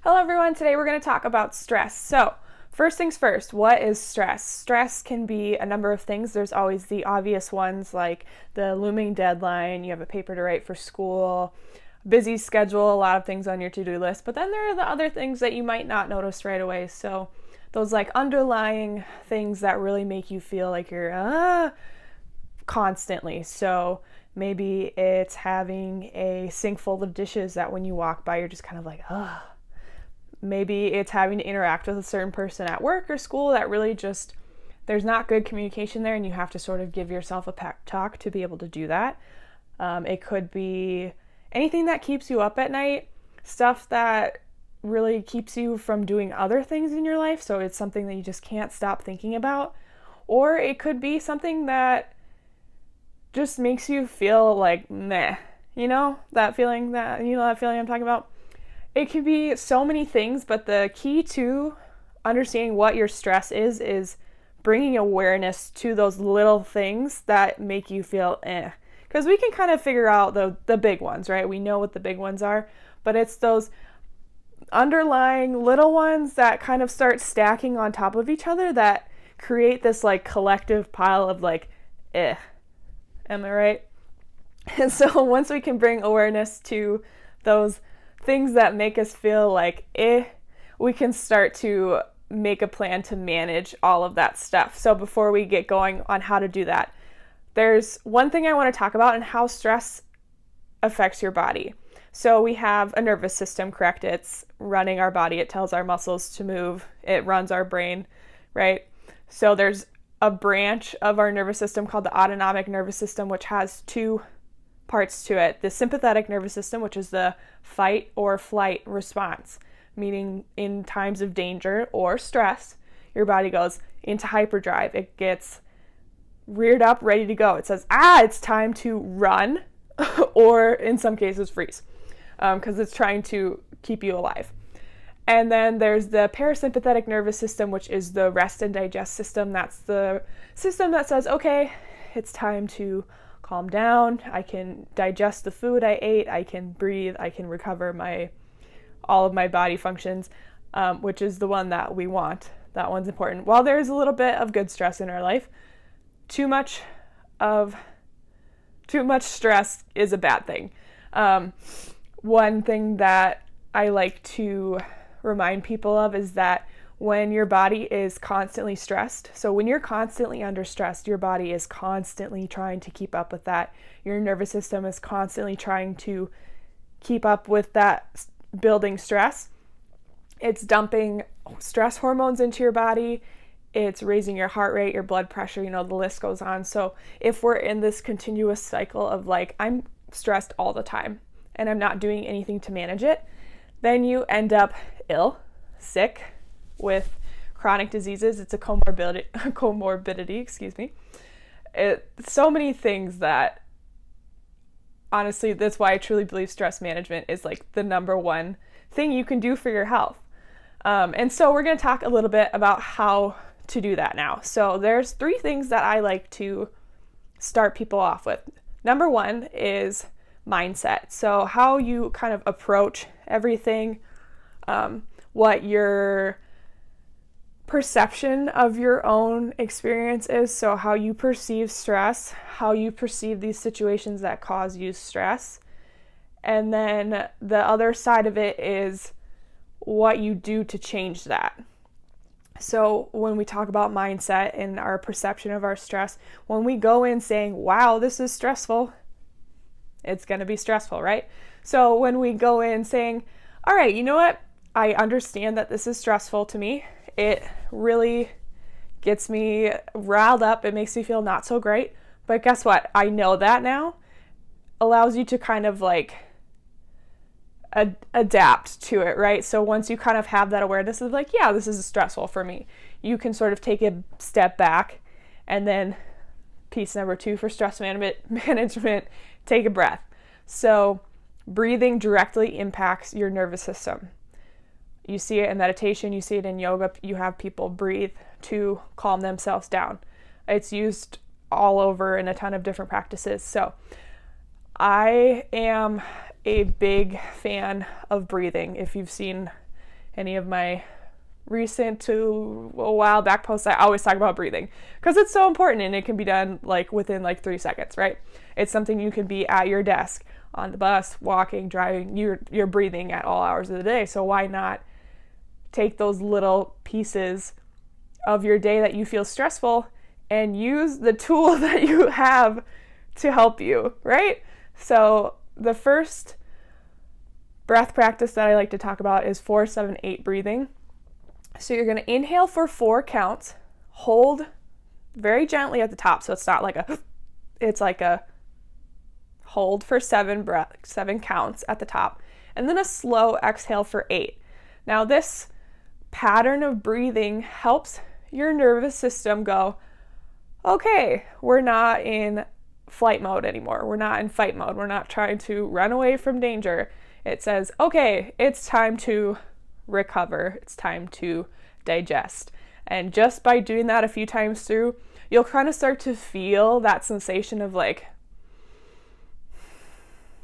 Hello everyone, today we're going to talk about stress. So, first things first, what is stress? Stress can be a number of things. There's always the obvious ones like the looming deadline, you have a paper to write for school, busy schedule, a lot of things on your to-do list, but then there are the other things that you might not notice right away. So, those like underlying things that really make you feel like you're constantly. So, maybe it's having a sink full of dishes that when you walk by, you're just kind of like, Maybe it's having to interact with a certain person at work or school that really just, there's not good communication there and you have to sort of give yourself a pep talk to be able to do that. It could be anything that keeps you up at night, stuff that really keeps you from doing other things in your life, so it's something that you just can't stop thinking about. Or it could be something that just makes you feel like meh, that feeling I'm talking about? It could be so many things, but the key to understanding what your stress is bringing awareness to those little things that make you feel Because we can kind of figure out the big ones, right? We know what the big ones are, but it's those underlying little ones that kind of start stacking on top of each other that create this like collective pile of like, Am I right? And so once we can bring awareness to those things that make us feel like we can start to make a plan to manage all of that stuff. So before we get going on how to do that, there's one thing I want to talk about and how stress affects your body. So we have a nervous system, correct? It's running our body. It tells our muscles to move. It runs our brain, right? So there's a branch of our nervous system called the autonomic nervous system, which has two parts to it. The sympathetic nervous system, which is the fight or flight response, meaning in times of danger or stress, your body goes into hyperdrive. It gets reared up, ready to go. It says, it's time to run, or in some cases freeze, because it's trying to keep you alive. And then there's the parasympathetic nervous system, which is the rest and digest system. That's the system that says, okay, it's time to calm down, I can digest the food I ate, I can breathe, I can recover all of my body functions, which is the one that we want. That one's important. While there's a little bit of good stress in our life, too much stress is a bad thing. One thing that I like to remind people of is that when your body is constantly stressed, so when you're constantly under stress, your body is constantly trying to keep up with that. Your nervous system is constantly trying to keep up with that building stress. It's dumping stress hormones into your body. It's raising your heart rate, your blood pressure, the list goes on. So if we're in this continuous cycle of like, I'm stressed all the time and I'm not doing anything to manage it, then you end up ill, sick, with chronic diseases. It's a comorbidity, excuse me. So many things that, honestly, that's why I truly believe stress management is like the number one thing you can do for your health. And so we're going to talk a little bit about how to do that now. So there's 3 things that I like to start people off with. Number 1 is mindset. So how you kind of approach everything, what your perception of your own experience is, so how you perceive stress, how you perceive these situations that cause you stress, and then the other side of it is what you do to change that. So when we talk about mindset and our perception of our stress, when we go in saying, wow, this is stressful, it's going to be stressful, right? So when we go in saying, all right, you know what? I understand that this is stressful to me. It really gets me riled up. It makes me feel not so great. But guess what? I know that now. Allows you to kind of like adapt to it, right? So once you kind of have that awareness of like, yeah, this is stressful for me, you can sort of take a step back. And then piece number 2 for stress management, take a breath. So breathing directly impacts your nervous system. You see it in meditation, you see it in yoga, you have people breathe to calm themselves down. It's used all over in a ton of different practices. So I am a big fan of breathing. If you've seen any of my recent to a while back posts, I always talk about breathing because it's so important, and it can be done like within like 3 seconds, right? It's something you can be at your desk, on the bus, walking, driving, you're breathing at all hours of the day. So why not take those little pieces of your day that you feel stressful and use the tool that you have to help you, right? So the first breath practice that I like to talk about is 4-7-8 breathing. So you're going to inhale for 4 counts, hold very gently at the top. So it's not like it's like a hold for 7 counts at the top, and then a slow exhale for 8. Now this pattern of breathing helps your nervous system go, okay, we're not in flight mode anymore. We're not in fight mode. We're not trying to run away from danger. It says, okay, it's time to recover. It's time to digest. And just by doing that a few times through, you'll kind of start to feel that sensation of like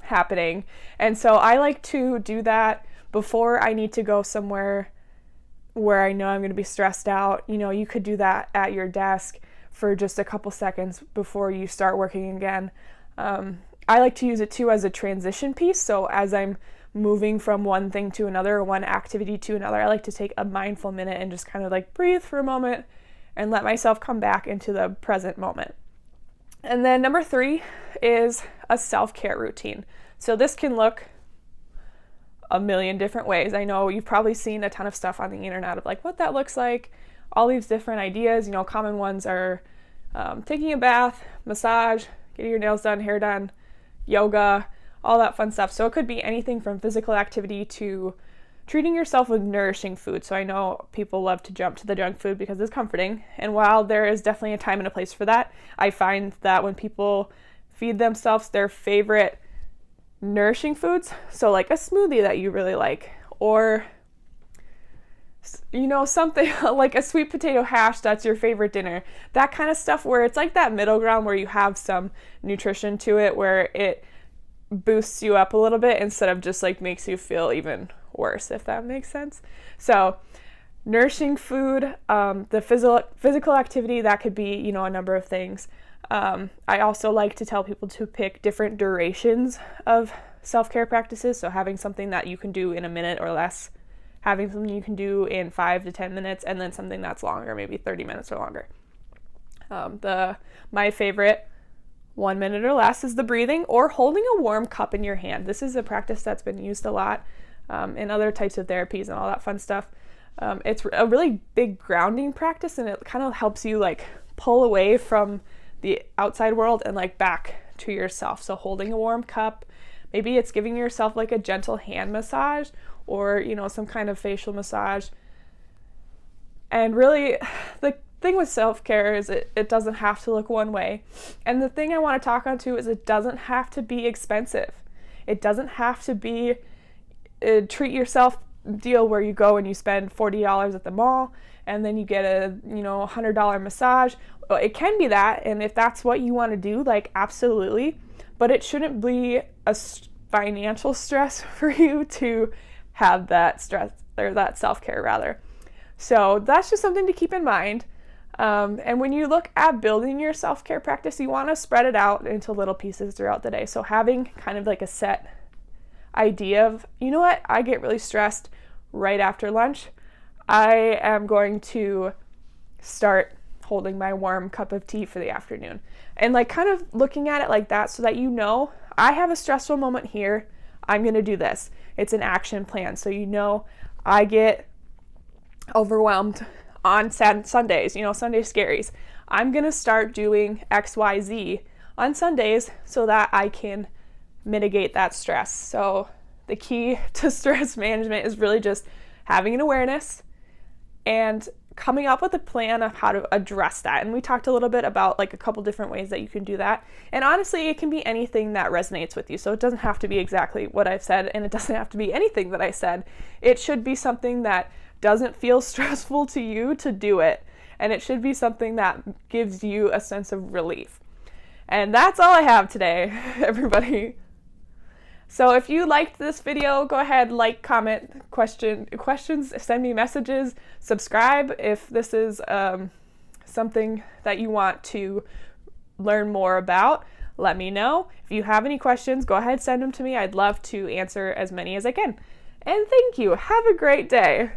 happening. And so I like to do that before I need to go somewhere where I know I'm going to be stressed out. You know, you could do that at your desk for just a couple seconds before you start working again. I like to use it too as a transition piece. So as I'm moving from one thing to another, or one activity to another, I like to take a mindful minute and just kind of like breathe for a moment and let myself come back into the present moment. And then number 3 is a self-care routine. So this can look a million different ways. I know you've probably seen a ton of stuff on the internet of like what that looks like, all these different ideas. You know, common ones are taking a bath, massage, getting your nails done, hair done, yoga, all that fun stuff. So it could be anything from physical activity to treating yourself with nourishing food. So I know people love to jump to the junk food because it's comforting. And while there is definitely a time and a place for that, I find that when people feed themselves their favorite nourishing foods, so like a smoothie that you really like, or you know, something like a sweet potato hash that's your favorite dinner, that kind of stuff where it's like that middle ground where you have some nutrition to it, where it boosts you up a little bit instead of just like makes you feel even worse, if that makes sense. So nourishing food, the physical activity, that could be, you know, a number of things. I also like to tell people to pick different durations of self-care practices. So having something that you can do in a minute or less, having something you can do in 5 to 10 minutes, and then something that's longer, maybe 30 minutes or longer. My favorite 1 minute or less is the breathing or holding a warm cup in your hand. This is a practice that's been used a lot in other types of therapies and all that fun stuff. It's a really big grounding practice, and it kind of helps you like pull away from the outside world and like back to yourself. So holding a warm cup, maybe it's giving yourself like a gentle hand massage, or, you know, some kind of facial massage. And really the thing with self-care is it doesn't have to look one way. And the thing I want to talk on too is it doesn't have to be expensive. It doesn't have to be a treat yourself deal where you go and you spend $40 at the mall and then you get a, you know, $100 massage. It can be that, and if that's what you want to do, like absolutely, but it shouldn't be a financial stress for you to have that stress, or that self-care rather. So that's just something to keep in mind. And when you look at building your self-care practice, you want to spread it out into little pieces throughout the day. So having kind of like a set idea of, you know what, I get really stressed right after lunch. I am going to start holding my warm cup of tea for the afternoon. And like kind of looking at it like that so that you know, I have a stressful moment here. I'm going to do this. It's an action plan. So you know, I get overwhelmed on Sundays, you know, Sunday scaries. I'm going to start doing XYZ on Sundays so that I can mitigate that stress. So the key to stress management is really just having an awareness and coming up with a plan of how to address that. And we talked a little bit about like a couple different ways that you can do that. And honestly, it can be anything that resonates with you. So it doesn't have to be exactly what I've said, and it doesn't have to be anything that I said. It should be something that doesn't feel stressful to you to do it. And it should be something that gives you a sense of relief. And that's all I have today, everybody. So if you liked this video, go ahead, like, comment, questions, send me messages, subscribe if this is something that you want to learn more about. Let me know. If you have any questions, go ahead, send them to me. I'd love to answer as many as I can. And thank you. Have a great day.